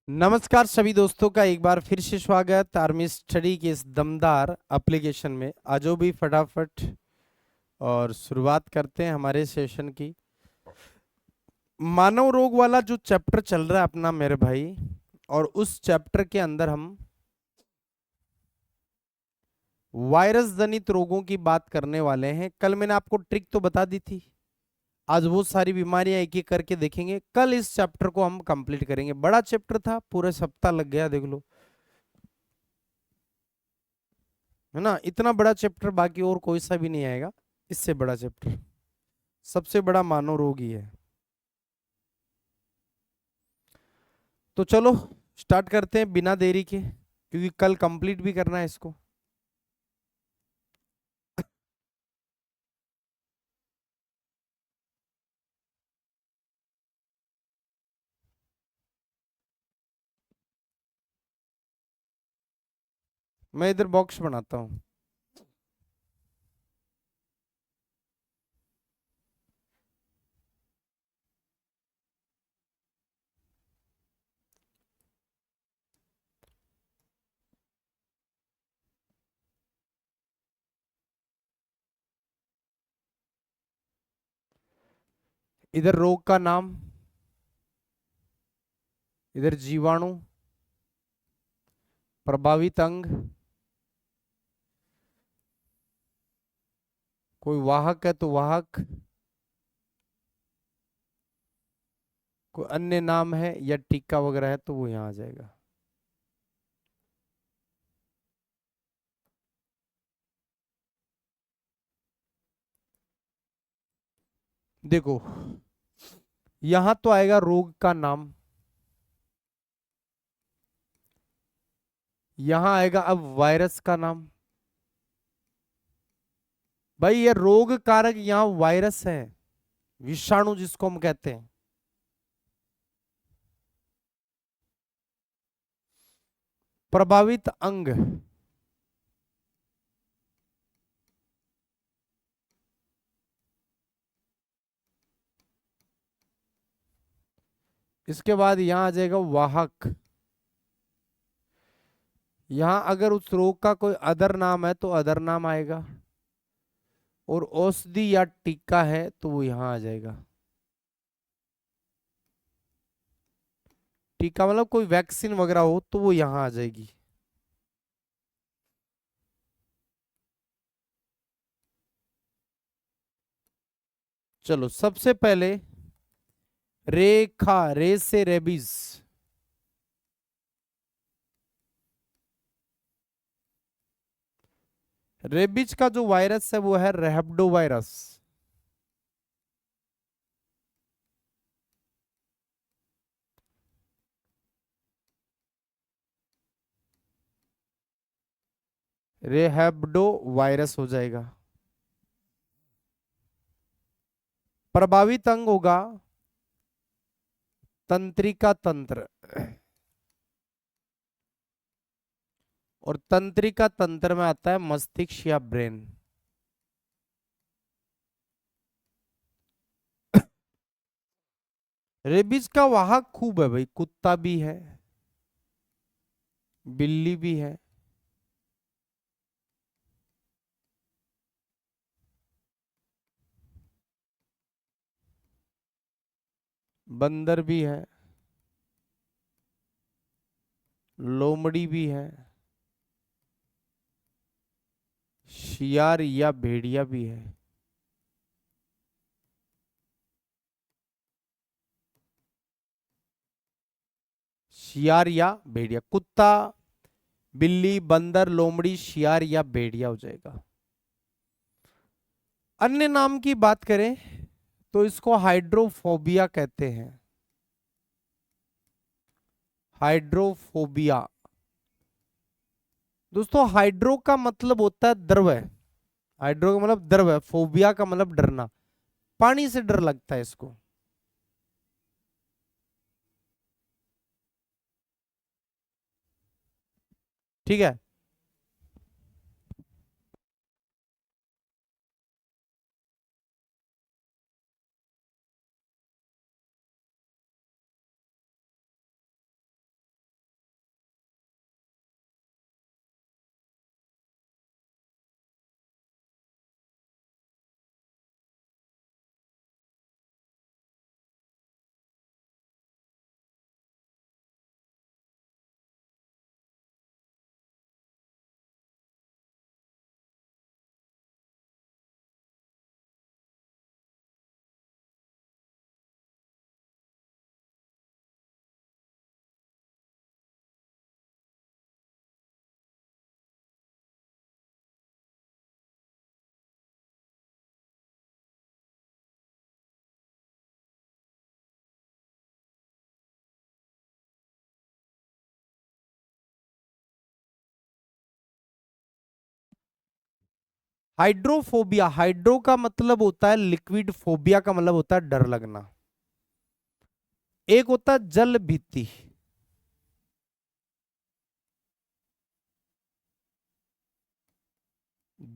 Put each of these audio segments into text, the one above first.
नमस्कार सभी दोस्तों का एक बार फिर से स्वागत आर्मी स्टडी के इस दमदार एप्लीकेशन में। आजो भी फटाफट और शुरुआत करते हैं हमारे सेशन की। मानव रोग वाला जो चैप्टर चल रहा है अपना मेरे भाई, और उस चैप्टर के अंदर हम वायरस जनित रोगों की बात करने वाले हैं। कल मैंने आपको ट्रिक तो बता दी थी, आज वो सारी बीमारियां एक एक करके देखेंगे। कल इस चैप्टर को हम कंप्लीट करेंगे। बड़ा चैप्टर था, पूरे सप्ताह लग गया, देख लो, है ना। इतना बड़ा चैप्टर बाकी और कोई सा भी नहीं आएगा इससे बड़ा चैप्टर। सबसे बड़ा मानव रोग ही है। तो चलो स्टार्ट करते हैं बिना देरी के, क्योंकि कल कंप्लीट भी करना है इसको। मैं इधर बॉक्स बनाता हूँ। इधर रोग का नाम, इधर जीवाणु, प्रभावित अंग, कोई वाहक है तो वाहक, कोई अन्य नाम है या टीका वगैरह है तो वो यहाँ आ जाएगा। देखो, यहां तो आएगा रोग का नाम, यहां आएगा अब वायरस का नाम। भाई ये रोग कारक यहाँ वायरस है, विषाणु जिसको हम कहते हैं। प्रभावित अंग, इसके बाद यहां आ जाएगा वाहक। यहां अगर उस रोग का कोई अदर नाम है तो अदर नाम आएगा, और औषधि या टीका है तो वो यहां आ जाएगा। टीका मतलब कोई वैक्सीन वगैरह हो तो वो यहां आ जाएगी। चलो सबसे पहले रेखा, रे से रेबीज। रेबीज का जो वायरस है वो है रेहब्डो वायरस। रेहब्डो वायरस हो जाएगा। प्रभावित अंग होगा तंत्रिका तंत्र, और तंत्रिका तंत्र में आता है मस्तिष्क या ब्रेन। रेबीज का वाहक खूब है भाई, कुत्ता भी है, बिल्ली भी है, बंदर भी है, लोमड़ी भी है, शियार या भेड़िया भी है। शियार या भेड़िया, कुत्ता, बिल्ली, बंदर, लोमड़ी, शियार या भेड़िया हो जाएगा। अन्य नाम की बात करें तो इसको हाइड्रोफोबिया कहते हैं। हाइड्रोफोबिया दोस्तों, हाइड्रो का मतलब होता है द्रव है। हाइड्रो का मतलब द्रव है, फोबिया का मतलब डरना, पानी से डर लगता है इसको। ठीक है। हाइड्रोफोबिया, हाइड्रो का मतलब होता है लिक्विड, फोबिया का मतलब होता है डर लगना। एक होता है जल भीति,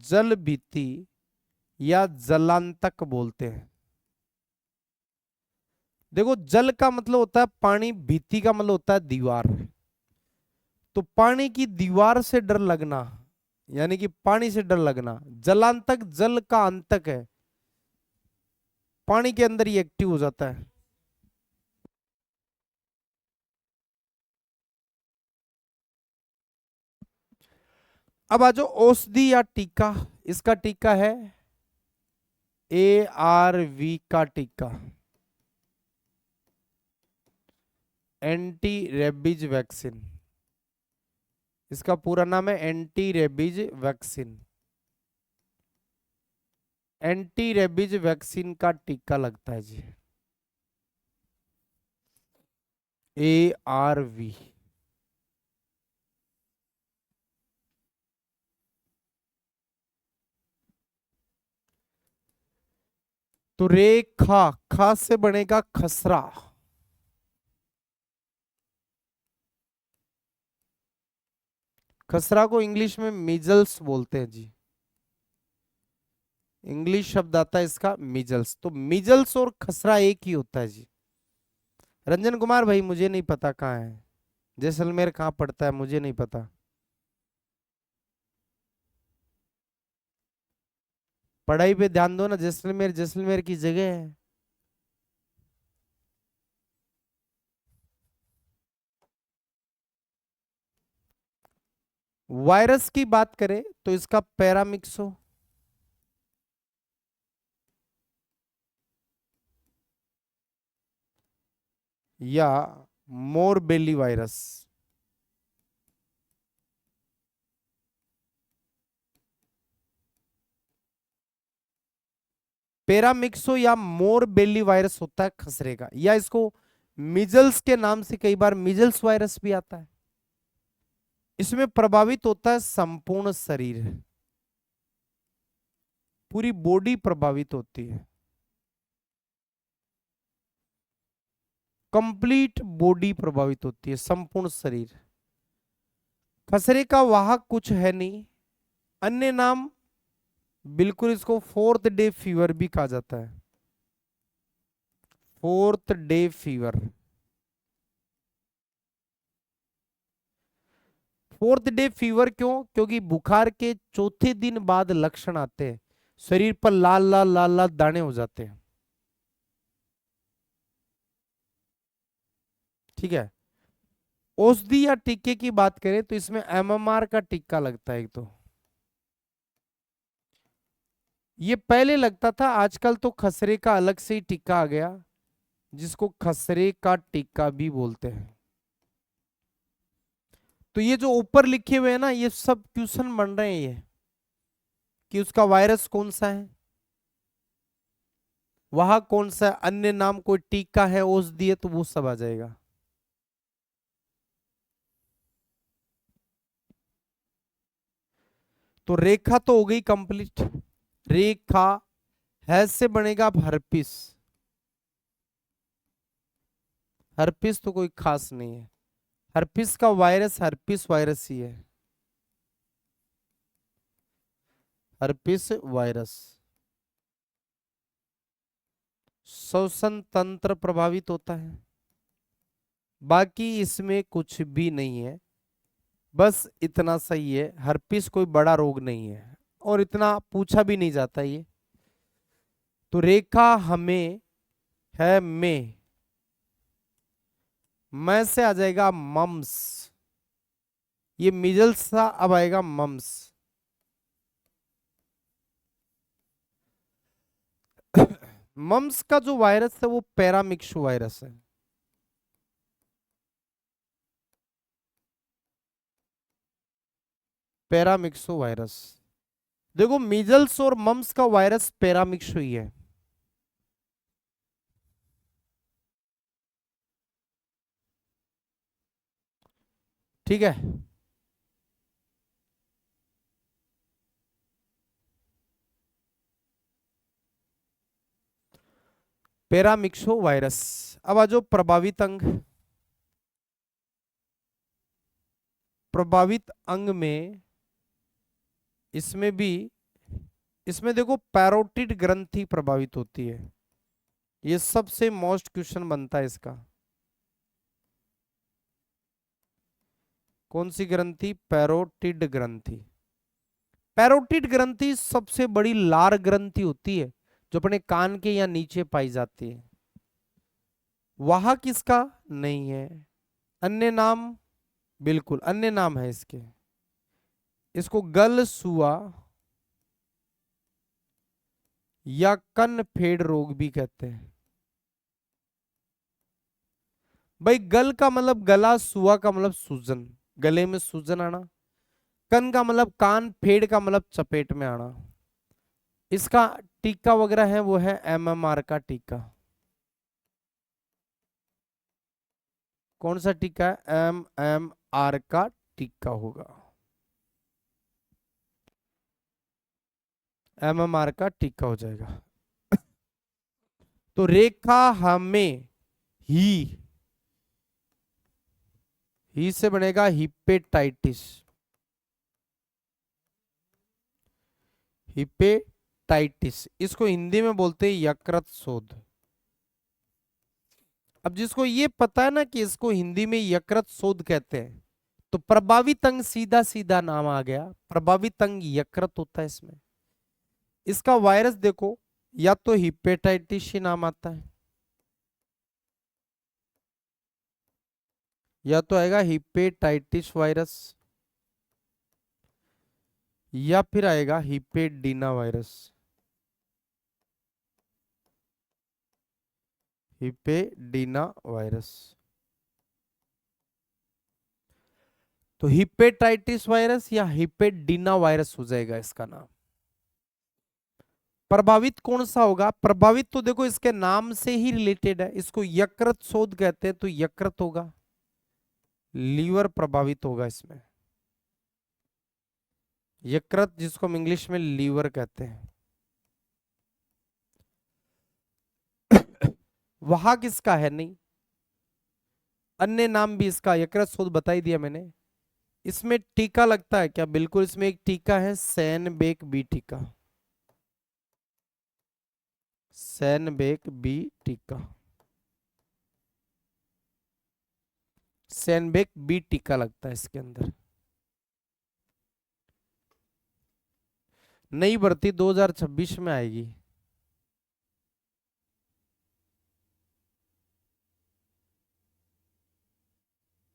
जल भीति या जलांतक बोलते हैं। देखो जल का मतलब होता है पानी, भीति का मतलब होता है दीवार। तो पानी की दीवार से डर लगना, यानी कि पानी से डर लगना। जलांतक जल का अंतक है, पानी के अंदर ही एक्टिव हो जाता है। अब आ जाओ औषधि या टीका। इसका टीका है ARV का टीका, एंटी रेबीज वैक्सीन। इसका पूरा नाम है anti rabies vaccine. Anti rabies vaccine का टीका लगता है जी, ARV। तो रेखा, खा से बनेगा खसरा। खसरा को इंग्लिश में मीजल्स बोलते हैं जी, इंग्लिश शब्द आता है इसका मीजल्स। तो मीजल्स और खसरा एक ही होता है जी। रंजन कुमार भाई मुझे नहीं पता कहाँ है, जैसलमेर कहाँ पड़ता है मुझे नहीं पता। पढ़ाई पे ध्यान दो ना, जैसलमेर जैसलमेर की जगह है। वायरस की बात करें तो इसका पैरामिक्सो, या मोरबेली वायरस। पैरामिक्सो या मोरबेली वायरस होता है खसरे का, या इसको मिजल्स के नाम से कई बार मिजल्स वायरस भी आता है। इसमें प्रभावित होता है संपूर्ण शरीर, पूरी बॉडी प्रभावित होती है, कंप्लीट बॉडी प्रभावित होती है, संपूर्ण शरीर। खसरे का वाहक कुछ है नहीं, अन्य नाम बिल्कुल इसको फोर्थ डे फीवर भी कहा जाता है, fourth day fever. Fourth day fever क्यों? क्योंकि बुखार के चौथे दिन बाद लक्षण आते हैं, शरीर पर लाल लाल लाल लाल दाने हो जाते हैं। ठीक है। औषधि या टीके की बात करें तो इसमें MMR का टीका लगता है एक तो। ये पहले लगता था, आजकल तो खसरे का अलग से ही टीका आ गया, जिसको खसरे का टीका भी बोलते हैं। तो ये जो ऊपर लिखे हुए हैं ना, ये सब क्वेश्चन बन रहे हैं ये, कि उसका वायरस कौन सा है, वहां कौन सा है, अन्य नाम कोई टीका है, औषधि है, तो वो सब आ जाएगा। तो रेखा तो हो गई कंप्लीट। रेखा है से बनेगा अब हर्पिस। हर्पिस तो कोई खास नहीं है, हर्पिस का वायरस हर्पिस वायरस ही है, हर्पिस वायरस। श्वसन तंत्र प्रभावित होता है, बाकी इसमें कुछ भी नहीं है, बस इतना सही है, हर्पिस कोई बड़ा रोग नहीं है और इतना पूछा भी नहीं जाता ये। तो रेखा हमें है मैं से आ जाएगा मम्स, ये मिजल्स था, अब आएगा मम्स। मम्स का जो वायरस है वो पैरामिक्सु वायरस है, पैरामिक्सो वायरस। देखो मीजल्स और मम्स का वायरस पैरामिक्सो ही है। ठीक है। Paramyxo virus. अब आ जाओ प्रभावित अंग। प्रभावित अंग में इसमें भी, इसमें देखो पैरोटिड ग्रंथि प्रभावित होती है। ये सबसे मोस्ट क्वेश्चन बनता है इसका। कौन सी ग्रंथि? पैरोटिड ग्रंथि। पैरोटिड ग्रंथि सबसे बड़ी लार ग्रंथि होती है जो अपने कान के या नीचे पाई जाती है। वाहक इसका नहीं है। अन्य नाम, बिल्कुल अन्य नाम है इसके। इसको गल सुआ या कन फेड रोग भी कहते हैं। भाई गल का मतलब गला, सुआ का मतलब सूजन, गले में सूजन आना। कन का मतलब कान, फेड का मतलब चपेट में आना। इसका टीका वगैरह है वो है एमएमआर का टीका। कौन सा टीका है? एमएमआर का टीका होगा। एमएमआर का टीका हो जाएगा। तो रेखा हमें ही से बनेगा हिपेटाइटिस। हिपेटाइटिस इसको हिंदी में बोलते हैं यकृत शोथ। अब जिसको ये पता है ना कि इसको हिंदी में यकृत शोथ कहते हैं, तो प्रभावित अंग सीधा सीधा नाम आ गया। प्रभावित अंग यकृत होता है इसमें। इसका वायरस देखो, या तो हिपेटाइटिस ही नाम आता है, या तो आएगा हिपेटाइटिस वायरस, या फिर आएगा हिपेडीना वायरस। हिपेडीना वायरस। तो हिपेटाइटिस वायरस या हिपेडीना वायरस हो जाएगा इसका नाम। प्रभावित कौन सा होगा? प्रभावित तो देखो इसके नाम से ही रिलेटेड है, इसको यकृत शोथ कहते हैं, तो यकृत होगा। लीवर प्रभावित होगा इसमें। यकृत जिसको हम इंग्लिश में लीवर कहते हैं। वहां किसका है? नहीं। अन्य नाम भी इसका यकृत शोथ बता ही दिया मैंने। इसमें टीका लगता है क्या? बिल्कुल इसमें एक टीका है, सैनबेक बी टीका। सैनबेक बी टीका। सैनबेक बी टीका लगता है इसके अंदर। नई भर्ती 2026 में आएगी।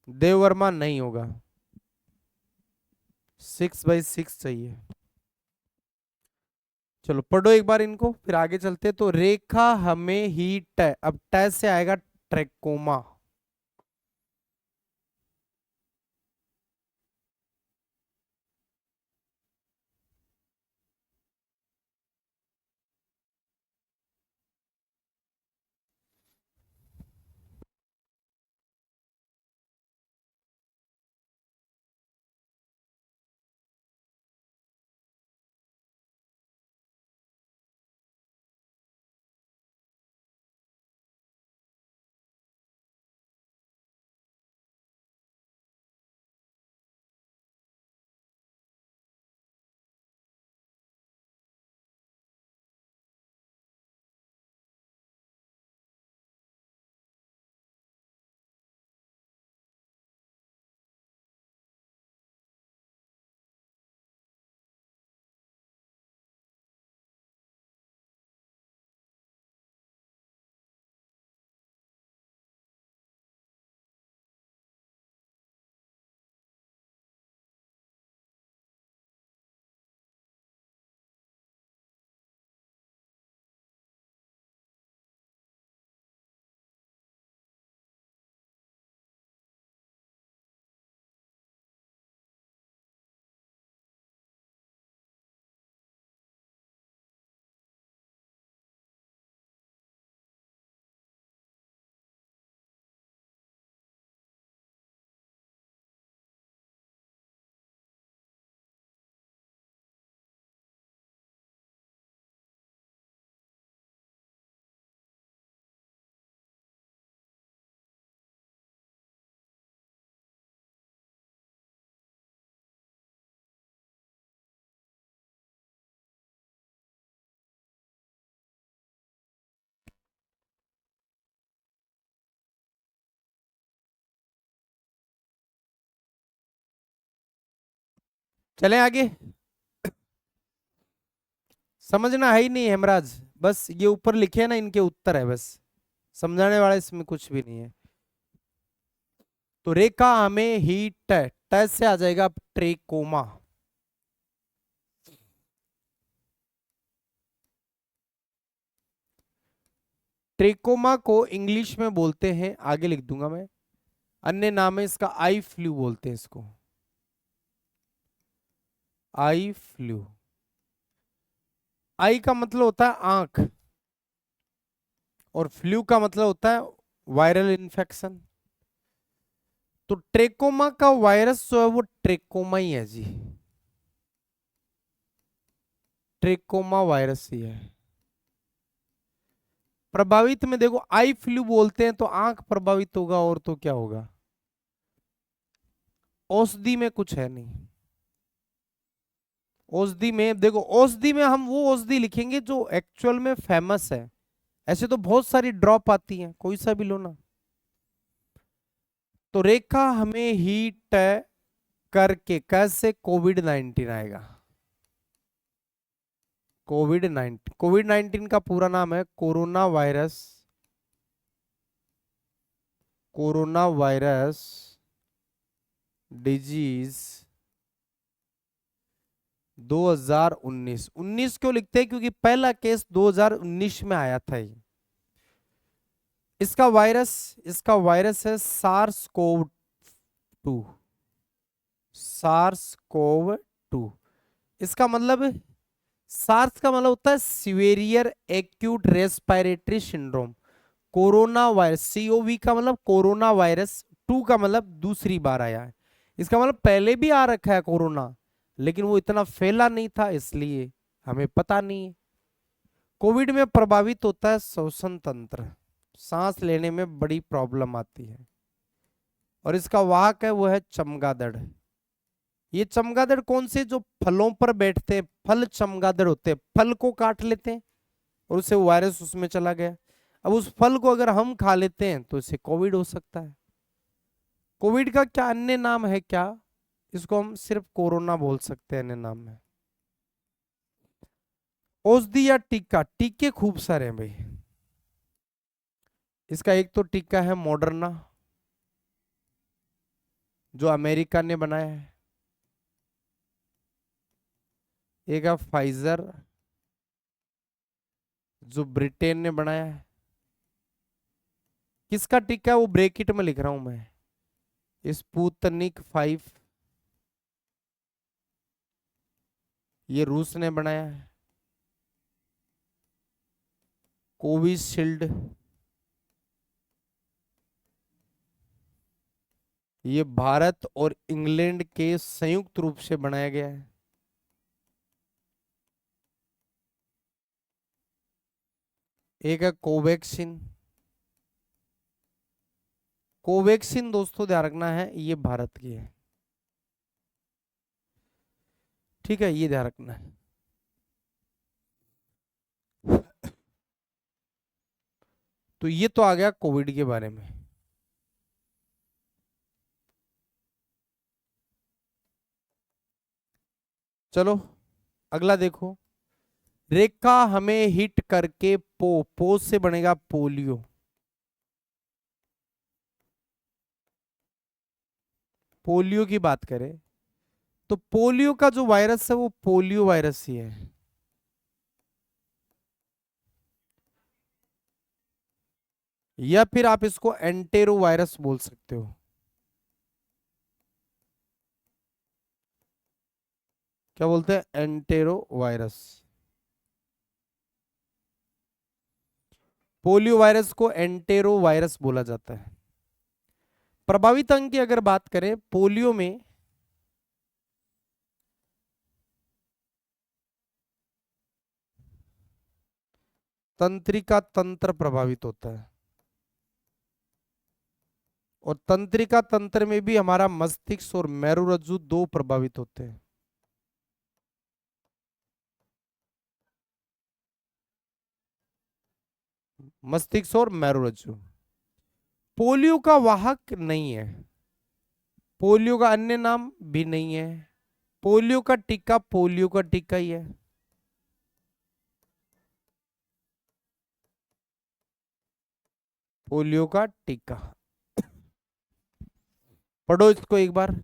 देव वर्मा नहीं होगा, 6/6 चाहिए। चलो पढ़ो एक बार इनको, फिर आगे चलते। तो रेखा हमें ही अब ट से आएगा ट्रेकोमा। चलें आगे। समझना है ही नहीं हेमराज, बस ये ऊपर लिखे हैं ना, इनके उत्तर है बस, समझाने वाला इसमें कुछ भी नहीं है। तो रेखा हमें ही ट से आ जाएगा ट्रेकोमा। ट्रेकोमा को इंग्लिश में बोलते हैं, आगे लिख दूंगा मैं, अन्य नाम है इसका आई फ्लू बोलते हैं इसको, आई फ्लू। आई का मतलब होता है आंख, और फ्लू का मतलब होता है वायरल इन्फेक्शन। तो ट्रेकोमा का वायरस जो है वो ट्रेकोमा ही है जी, ट्रेकोमा वायरस ही है। प्रभावित में देखो आई फ्लू बोलते हैं तो आंख प्रभावित होगा, और तो क्या होगा। औषधि में कुछ है नहीं। औषधि में देखो, औषधि में हम वो औषधि लिखेंगे जो एक्चुअल में फेमस है। ऐसे तो बहुत सारी ड्रॉप आती हैं, कोई सा भी लो ना। तो रेखा हमें हीट करके कैसे कोविड-19 आएगा। कोविड-19 का पूरा नाम है corona virus, corona virus disease 2019। 19 क्यों लिखते हैं, क्योंकि पहला केस 2019 में आया था ये। इसका वायरस है SARS CoV two, SARS CoV two. इसका मतलब, सार्स का मतलब होता है severe acute respiratory syndrome. Corona virus, COV का मतलब कोरोना वायरस, टू का मतलब दूसरी बार आया है। इसका मतलब पहले भी आ रखा है कोरोना, लेकिन वो इतना फैला नहीं था, इसलिए हमें पता नहीं है। कोविड में प्रभावित होता है श्वसन तंत्र, सांस लेने में बड़ी प्रॉब्लम आती है। और इसका वाहक है वो है चमगादड़। ये चमगादड़ कौन से, जो फलों पर बैठते हैं, फल चमगादड़ होते हैं, फल को काट लेते हैं और उससे वायरस उसमें चला गया। अब उस फल को अगर हम खा लेते हैं तो इससे कोविड हो सकता है। कोविड का क्या अन्य नाम है क्या, इसको हम सिर्फ कोरोना बोल सकते हैं अन्य नाम में। औषधि या टीका, टीके खूब सारे हैं भाई। इसका एक तो टीका है मॉडर्ना, जो अमेरिका ने बनाया है। एक है फाइजर, जो ब्रिटेन ने बनाया है। किसका टीका है वो ब्रैकेट में लिख रहा हूं मैं, स्पुतनिक 5, ये रूस ने बनाया है। कोविशील्ड, ये भारत और इंग्लैंड के संयुक्त रूप से बनाया गया है। एक है कोवैक्सीन। कोवैक्सीन दोस्तों ध्यान रखना है, ये भारत की है, ठीक है, ये ध्यान रखना है। तो ये तो आ गया कोविड के बारे में। चलो अगला देखो। रेखा हमें हिट करके पो से बनेगा पोलियो। पोलियो की बात करें तो पोलियो का जो वायरस है वो पोलियो वायरस ही है। या फिर आप इसको एंटेरो वायरस बोल सकते हो। क्या बोलते हैं, एंटेरो वायरस। पोलियो वायरस को एंटेरो वायरस बोला जाता है। प्रभावित अंग की अगर बात करें, पोलियो में तंत्रिका तंत्र प्रभावित होता है, और तंत्रिका तंत्र में भी हमारा मस्तिष्क और मेरुरज्जु दो प्रभावित होते हैं। मस्तिष्क और मेरुरज्जु। पोलियो का वाहक नहीं है, पोलियो का अन्य नाम भी नहीं है, पोलियो का टीका पोलियो का टीका ही है। पोलियो का टीका। पढ़ो इसको एक बार।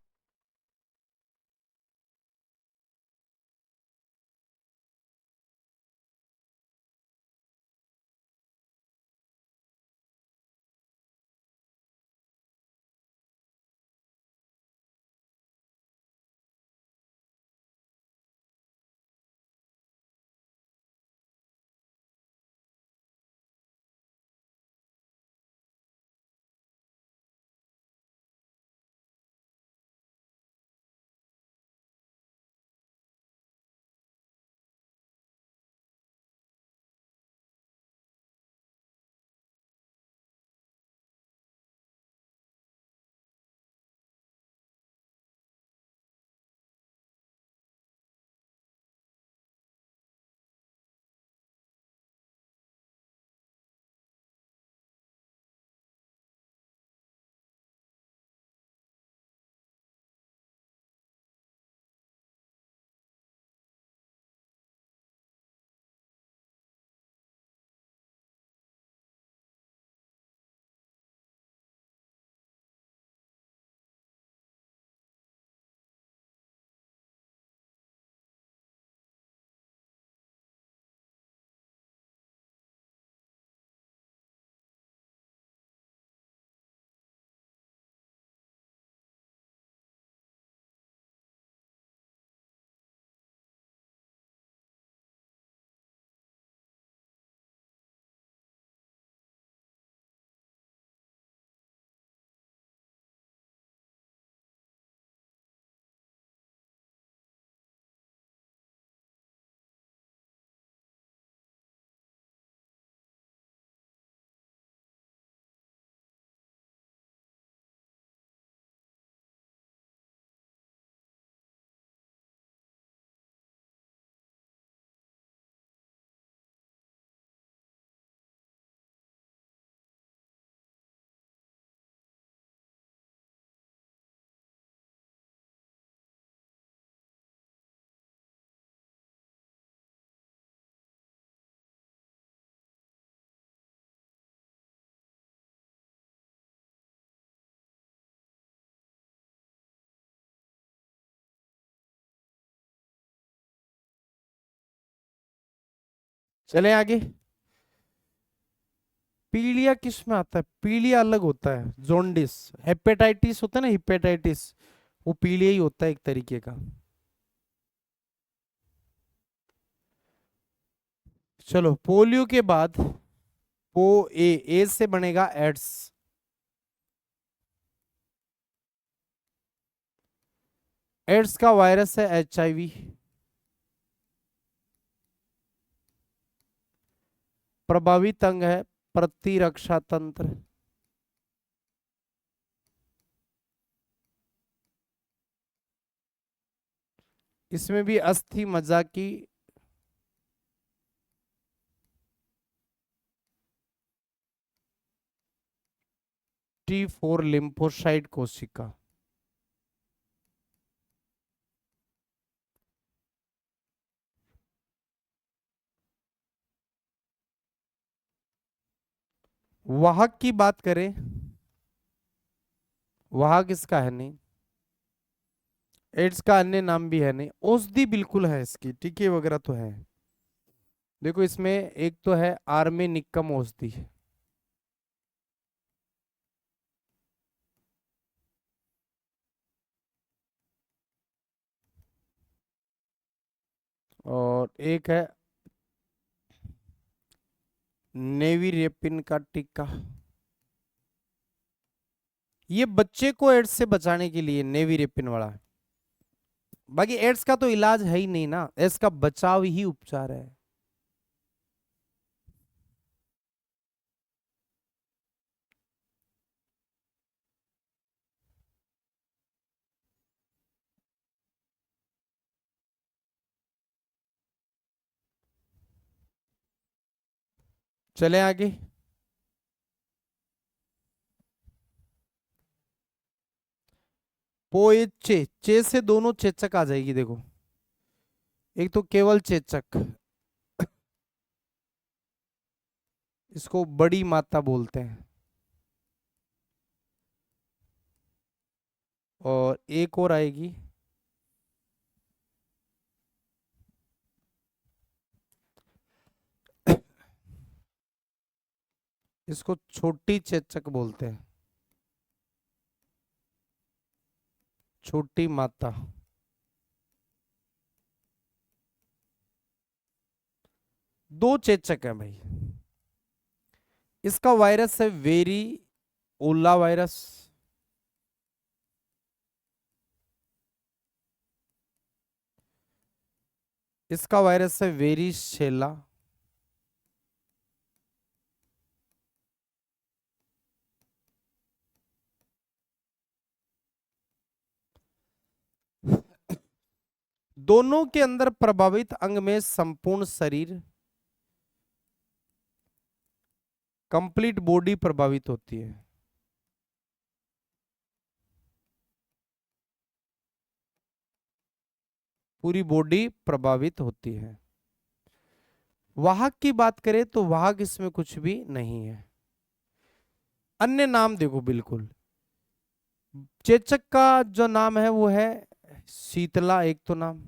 चले आगे। पीलिया किस में आता है? पीलिया अलग होता है, जोंडिस। हेपेटाइटिस होता है ना, हेपेटाइटिस, वो पीलिया ही होता है एक तरीके का। चलो, पोलियो के बाद पो ए से बनेगा एड्स। एड्स का वायरस है HIV। प्रभावित अंग है प्रतिरक्षा तंत्र। इसमें भी अस्थि मज्जा की T4 लिम्फोसाइट कोशिका। वाहक की बात करें, वाहक इसका है नहीं। एड्स का अन्य नाम भी है नहीं। औषधि बिल्कुल है इसकी, टीके वगैरह तो है। देखो इसमें एक तो है आर्मे निक्कम औषधि, और एक है नेविरेपिन का टीका। ये बच्चे को एड्स से बचाने के लिए नेविरेपिन वाला है। बाकी एड्स का तो इलाज है ही नहीं ना, एड्स का बचाव ही उपचार है। चले आगे। पोएचे, चे से दोनों चेचक आ जाएगी देखो। एक तो केवल चेचक, इसको बड़ी मात्रा बोलते हैं। और एक और आएगी, इसको छोटी चेचक बोलते हैं, छोटी मात्रा। दो चेचक है भाई। इसका वायरस है वेरी ओला वायरस। इसका वायरस है वेरी शेला। दोनों के अंदर प्रभावित अंग में संपूर्ण शरीर, कंप्लीट बॉडी प्रभावित होती है। पूरी बॉडी प्रभावित होती है। वाहक की बात करें तो वाहक इसमें कुछ भी नहीं है। अन्य नाम देखो, बिल्कुल चेचक का जो नाम है वो है शीतला, एक तो नाम।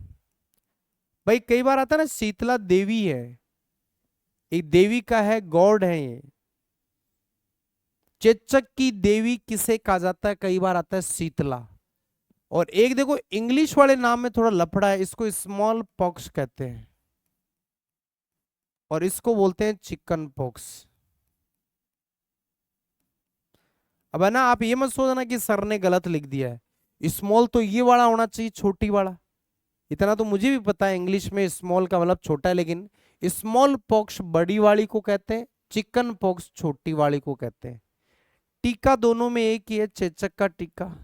भाई कई बार आता है ना, शीतला देवी है, एक देवी का है, गॉड है ये। चेचक की देवी किसे कहा जाता है, कई बार आता है शीतला। और एक देखो इंग्लिश वाले नाम में थोड़ा लफड़ा है, इसको स्मॉल पॉक्स कहते हैं और इसको बोलते हैं चिकन पॉक्स। अब है ना, आप ये मत सोचना कि सर ने गलत लिख दिया है, स्मॉल तो ये वाला होना चाहिए, छोटी वाला। इतना तो मुझे भी पता है, इंग्लिश में स्मॉल का मतलब छोटा है, लेकिन स्मॉल पॉक्स बड़ी वाली को कहते हैं, चिकन पॉक्स छोटी वाली को कहते हैं। टीका दोनों में एक ही है, चेचक का टीका।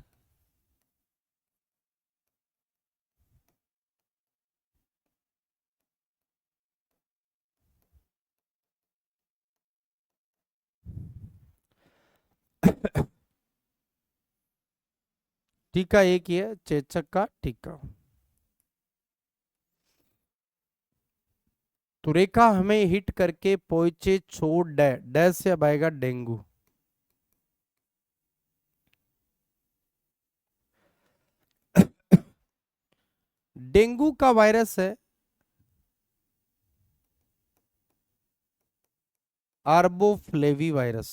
टीका एक ही है, चेचक का टीका। तो रेखा हमें हिट करके पहुंचे छोड़ डे, डे से अब आएगा डेंगू। डेंगू का वायरस है आर्बोफ्लेवी वायरस।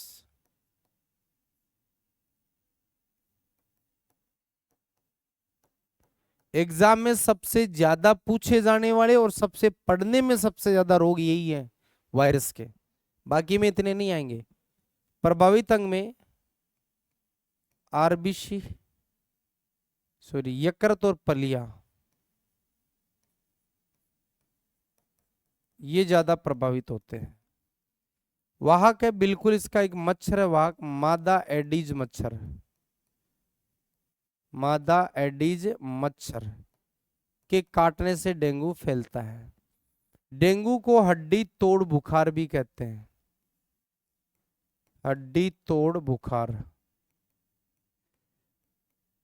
एग्जाम में सबसे ज्यादा पूछे जाने वाले और सबसे पढ़ने में सबसे ज्यादा रोग यही है वायरस के, बाकी में इतने नहीं आएंगे। प्रभावित अंग में आरबीसी, सॉरी यकृत और पलिया, ये ज्यादा प्रभावित होते हैं। वाहक है बिल्कुल, इसका एक मच्छर है वाहक, मादा एडीज मच्छर। मादा एडीज मच्छर के काटने से डेंगू फैलता है। डेंगू को हड्डी तोड़ बुखार भी कहते हैं, हड्डी तोड़ बुखार।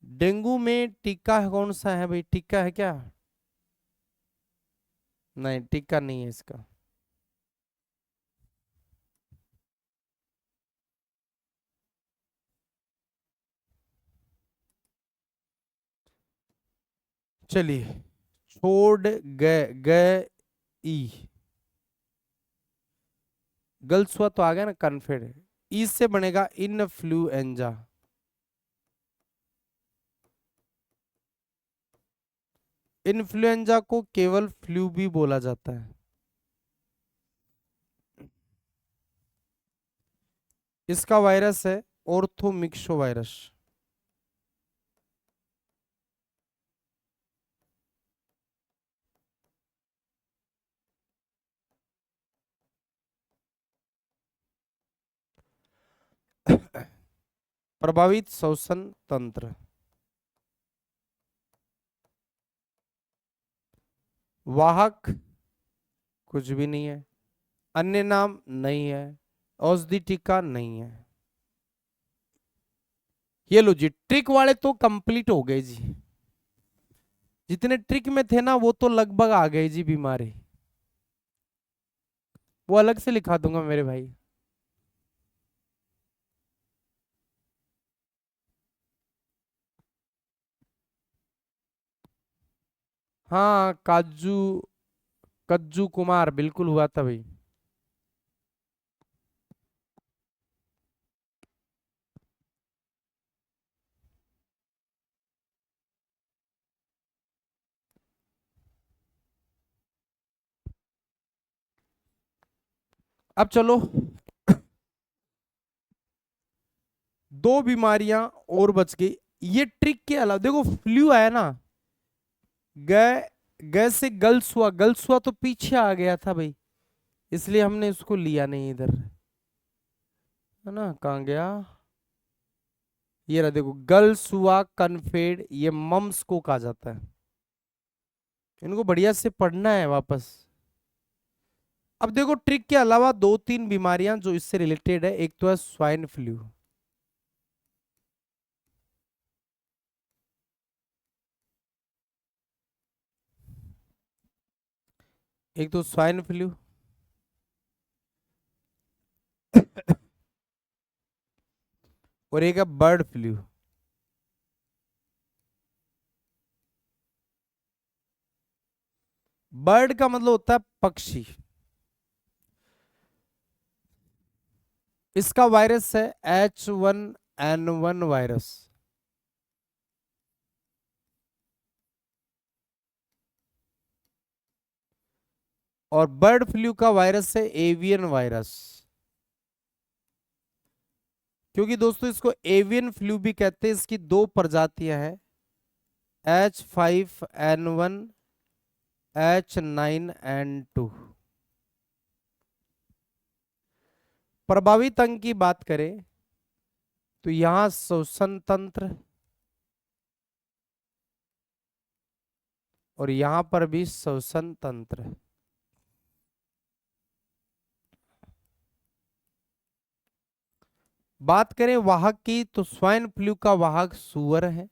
डेंगू में टीका कौन सा है भाई, टीका है क्या? नहीं, टीका नहीं है इसका। चलिए, छोड़ गए, गए ई, गर्ल्स हुआ तो आ गया ना कन्फेड। ई से बनेगा इनफ्लुएंजा। इन्फ्लुएंजा को केवल फ्लू भी बोला जाता है। इसका वायरस है ऑर्थोमिक्सो वायरस। प्रभावित श्वसन तंत्र, वाहक कुछ भी नहीं है, अन्य नाम नहीं है, औषधि टीका नहीं है। ये लो जी, ट्रिक वाले तो कंप्लीट हो गए जी। जितने ट्रिक में थे ना वो तो लगभग आ गए जी बीमारी। वो अलग से लिखा दूंगा मेरे भाई। हाँ, काजू, कज्जू कुमार बिल्कुल हुआ था भाई। अब चलो, दो बीमारियां और बच गई। ये ट्रिक के अलावा देखो, फ्लू आया ना, गए गए से गर्ल्स हुआ, गर्ल्स हुआ तो पीछे आ गया था भाई, इसलिए हमने इसको लिया नहीं इधर, है ना। कहाँ गया, ये रहा देखो, गर्ल्स हुआ कन्फेड, ये मम्स को कहा जाता है। इनको बढ़िया से पढ़ना है वापस। अब देखो, ट्रिक के अलावा दो तीन बीमारियां जो इससे रिलेटेड है, एक तो है स्वाइन फ्लू। एक तो स्वाइन फ्लू, और एक है बर्ड फ्लू। बर्ड का मतलब होता है पक्षी। इसका वायरस है H1N1 वायरस। और बर्ड फ्लू का वायरस है एवियन वायरस। क्योंकि दोस्तों इसको एवियन फ्लू भी कहते हैं, इसकी दो प्रजातियां हैं, H5N1, H9N2। प्रभावित अंग की बात करें तो यहां श्वसन तंत्र, और यहां पर भी श्वसन तंत्र। बात करें वाहक की तो स्वाइन फ्लू का वाहक सुअर है,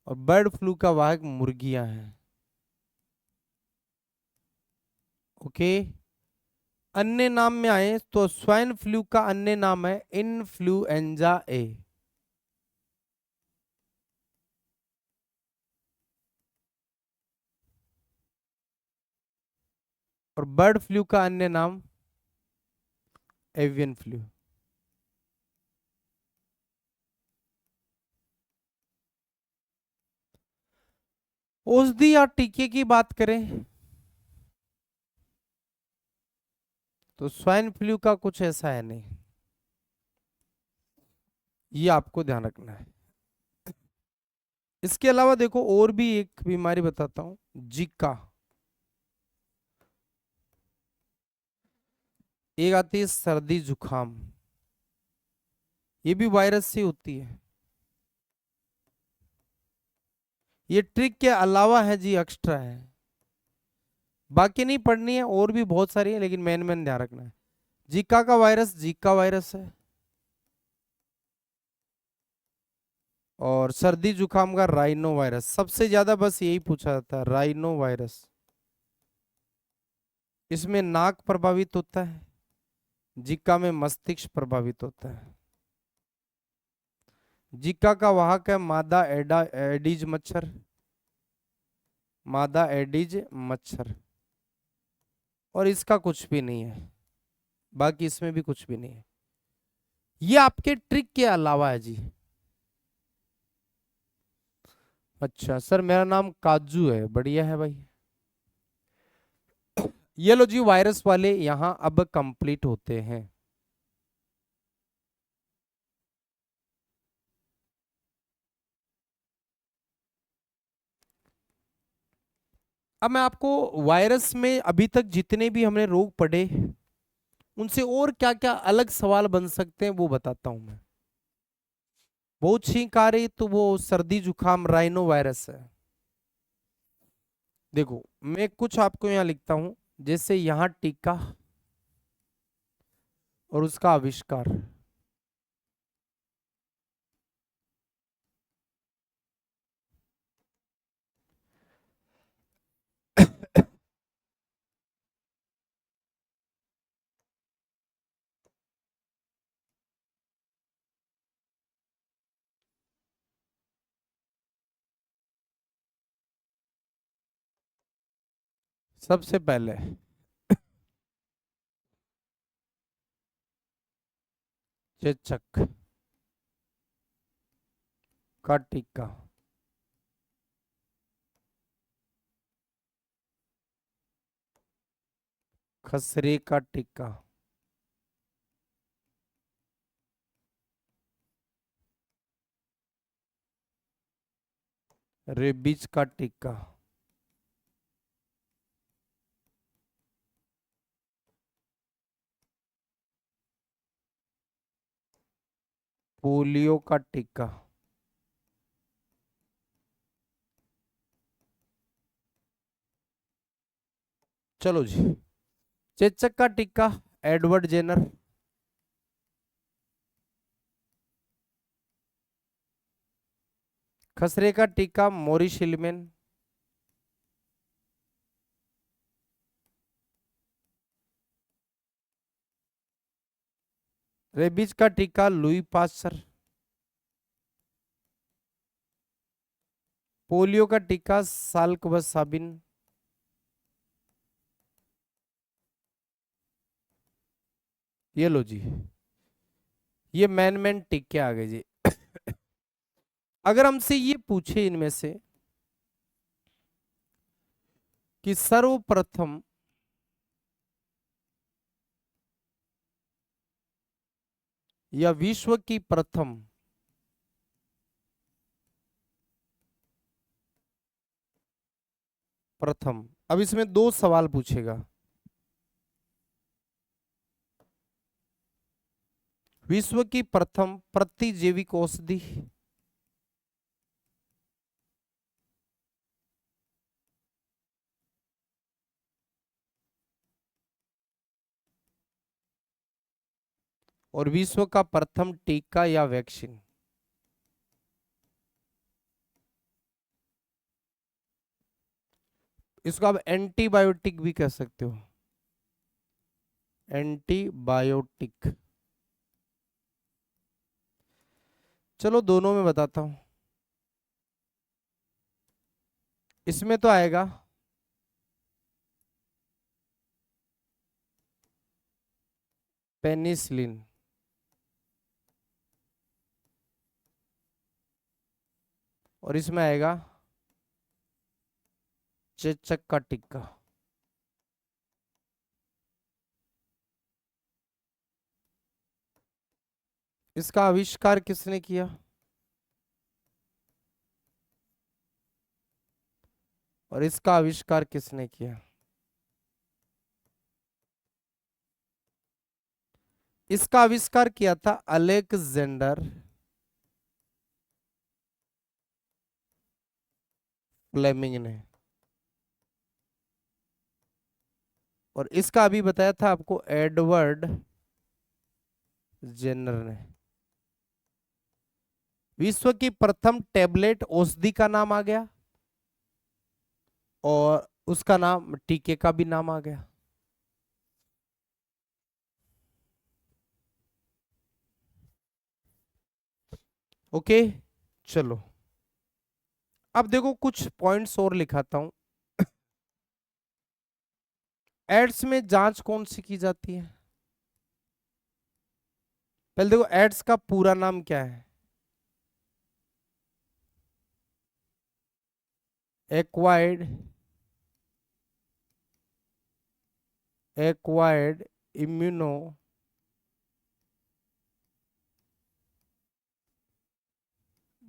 और बर्ड फ्लू का वाहक मुर्गियां हैं। ओके। अन्य नाम में आए तो स्वाइन फ्लू का अन्य नाम है इन्फ्लुएंजा ए, और बर्ड फ्लू का अन्य नाम एवियन फ्लू। औषधि या टीके की बात करें तो स्वाइन फ्लू का कुछ ऐसा है नहीं, ये आपको ध्यान रखना है। इसके अलावा देखो और भी एक बीमारी बताता हूं, जीका। एक आती है सर्दी जुकाम, ये भी वायरस से होती है। ये ट्रिक के अलावा है जी, एक्स्ट्रा है, बाकी नहीं पढ़नी है, और भी बहुत सारी है, लेकिन मेन मेन ध्यान रखना है। जीका का वायरस जीका वायरस है, और सर्दी जुकाम का राइनो वायरस। सबसे ज्यादा बस यही पूछा जाता है, राइनो वायरस। इसमें नाक प्रभावित होता है, जीका में मस्तिष्क प्रभावित होता है। जीका का वाहक है मादा एडीज मच्छर, मादा एडीज मच्छर, और इसका कुछ भी नहीं है, बाकी इसमें भी कुछ भी नहीं है। ये आपके ट्रिक के अलावा है जी। अच्छा सर, मेरा नाम काजू है, बढ़िया है भाई। ये लो जी, वायरस वाले यहां अब कंप्लीट होते हैं। अब मैं आपको वायरस में अभी तक जितने भी हमने रोग पढ़े, उनसे और क्या क्या अलग सवाल बन सकते हैं वो बताता हूं मैं। बहुत छींक आ रही तो वो सर्दी जुकाम राइनो वायरस है। देखो मैं कुछ आपको यहाँ लिखता हूं, जैसे यहाँ टीका और उसका आविष्कार। सबसे पहले चेचक का टीका, खसरे का टीका, रेबीज का टीका, पोलियो का टीका, चलो जी, चेचक का टीका एडवर्ड जेनर, खसरे का टीका मोरिस हिलमेन, रेबीज का टीका लुई पास्चर, पोलियो का टीका साल्कबस साबिन, ये लो जी, ये मैन टीके आ गए जी। अगर हमसे ये पूछे इनमें से कि सर्वप्रथम या विश्व की प्रथम प्रथम, अब इसमें दो सवाल पूछेगा, विश्व की प्रथम प्रतिजैविक औषधि, और विश्व का प्रथम टीका या वैक्सीन। इसको आप एंटीबायोटिक भी कह सकते हो, एंटीबायोटिक। चलो दोनों में बताता हूं, इसमें तो आएगा पेनिसिलिन, और इसमें आएगा चेचक का टीका। इसका आविष्कार किसने किया? और इसका आविष्कार किसने किया? इसका आविष्कार किया था अलेक्जेंडर फ्लेमिंग ने, और इसका अभी बताया था आपको एडवर्ड जेनर ने। विश्व की प्रथम टेबलेट औषधि का नाम आ गया, और उसका नाम टीके का भी नाम आ गया। ओके, चलो अब देखो कुछ पॉइंट्स और लिखाता हूं। एड्स में जांच कौन सी की जाती है? पहले देखो एड्स का पूरा नाम क्या है? Acquired immuno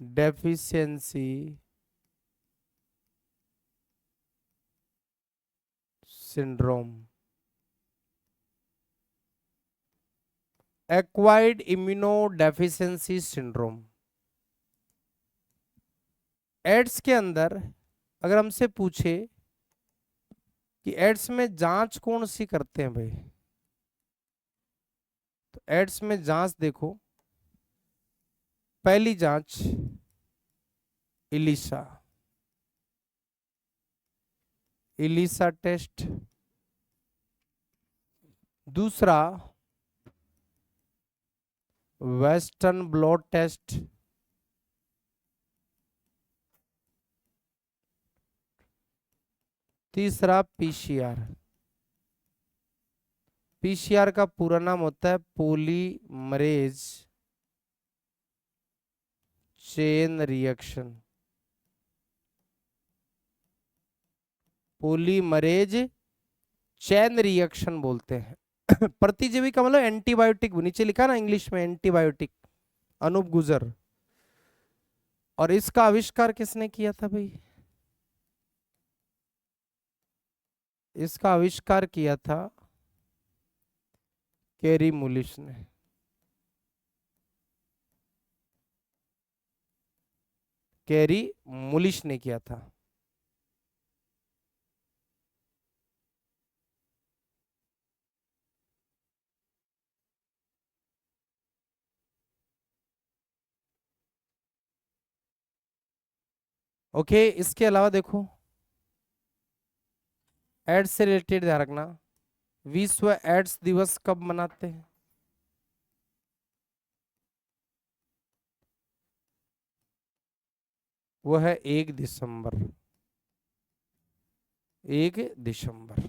deficiency syndrome, acquired immunodeficiency syndrome. AIDS के अंदर अगर हमसे पूछे कि एड्स में जांच कौन सी करते हैं भाई, तो एड्स में जांच देखो, पहली जांच इलिसा, इलिसा टेस्ट। दूसरा वेस्टर्न ब्लॉट टेस्ट। तीसरा पीसीआर। पीसीआर का पूरा नाम होता है polymerase chain reaction. Polymerase chain reaction बोलते हैं। प्रतिजीवी का मतलब एंटीबायोटिक, नीचे लिखा ना इंग्लिश में एंटीबायोटिक, अनूप गुजर। और इसका आविष्कार किसने किया था भाई? इसका आविष्कार किया था कैरी मुलिश ने। कैरी मुलिश ने किया था। ओके, इसके अलावा देखो एड्स से रिलेटेड ध्यान रखना, विश्व एड्स दिवस कब मनाते हैं? वो है 1 दिसंबर। 1 दिसंबर।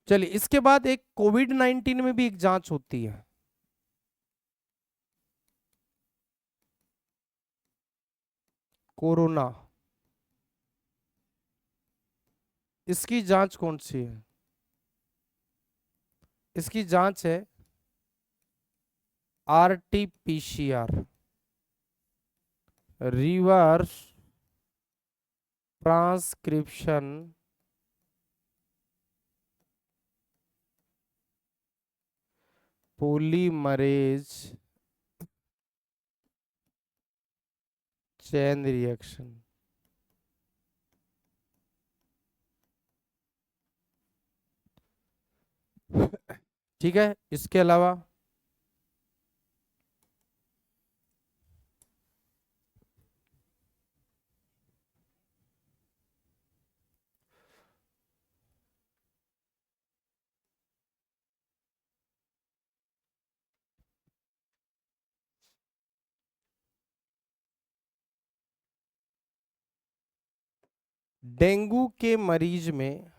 चलिए, इसके बाद एक कोविड-19 में भी एक जांच होती है। कोरोना, इसकी जांच कौन सी है? इसकी जांच है RTPCR, reverse transcription polymerase chain reaction. ठीक है, इसके अलावा डेंगू के मरीज में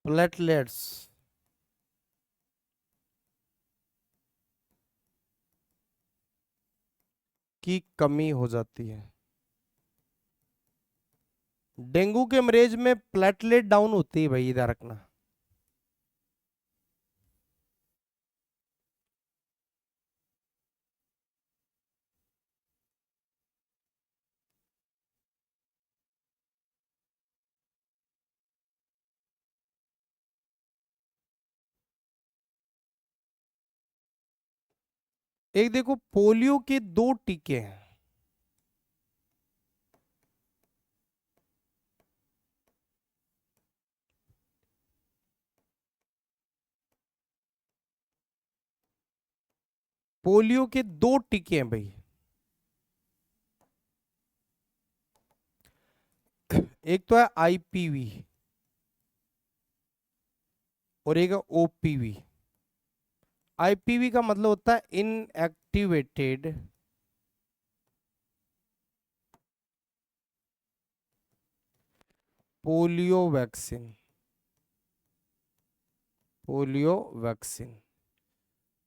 प्लेटलेट्स की कमी हो जाती है। डेंगू के मरीज में प्लेटलेट डाउन होती है भाई, इधर रखना। एक देखो, पोलियो के 2 टीके हैं। पोलियो के 2 टीके हैं भाई। एक तो है आईपीवी और एक है ओपीवी। आईपीवी का मतलब होता है inactivated polio vaccine. Polio vaccine.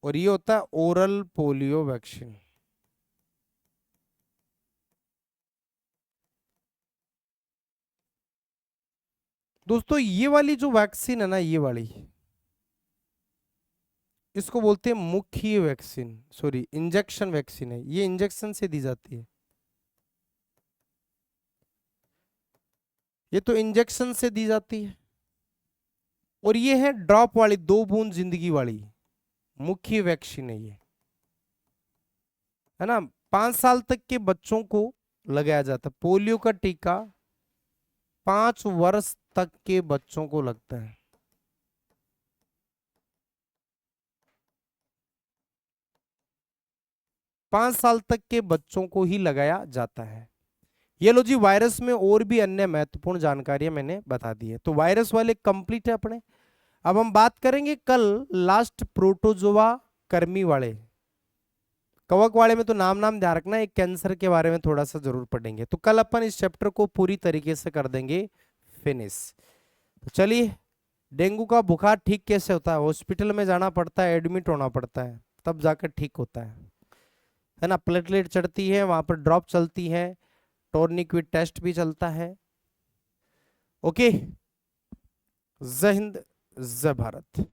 और ये होता है ओरल पोलियो वैक्सीन। दोस्तों, ये वाली जो वैक्सीन है ना, ये वाली, इसको बोलते हैं मुख्य वैक्सीन, सॉरी इंजेक्शन वैक्सीन है। ये इंजेक्शन से दी जाती है। ये तो इंजेक्शन से दी जाती है। और ये है ड्रॉप वाली, 2 बूंद जिंदगी वाली मुख्य वैक्सीन है ये, है ना। 5 साल तक के बच्चों को लगाया जाता है पोलियो का टीका। 5 वर्ष तक के बच्चों को लगता है। 5 साल तक के बच्चों को ही लगाया जाता है। ये लो जी, वायरस में और भी अन्य महत्वपूर्ण जानकारियां मैंने बता दी है। तो वायरस वाले कंप्लीट है अपने। अब हम बात करेंगे कल लास्ट प्रोटोजोआ कर्मी वाले, कवक वाले में तो नाम ध्यान रखना, एक कैंसर के बारे में थोड़ा सा जरूर पढ़ेंगे। तो कल अपन इस चैप्टर को पूरी तरीके से कर देंगे फिनिश। तो चलिए, डेंगू का बुखार ठीक कैसे होता है? हॉस्पिटल में जाना पड़ता है, एडमिट होना पड़ता है, तब जाकर ठीक होता है ना। प्लेटलेट चढ़ती है, वहां पर ड्रॉप चलती है, टोर्निक्विट टेस्ट भी चलता है। ओके, जय हिंद, जय भारत।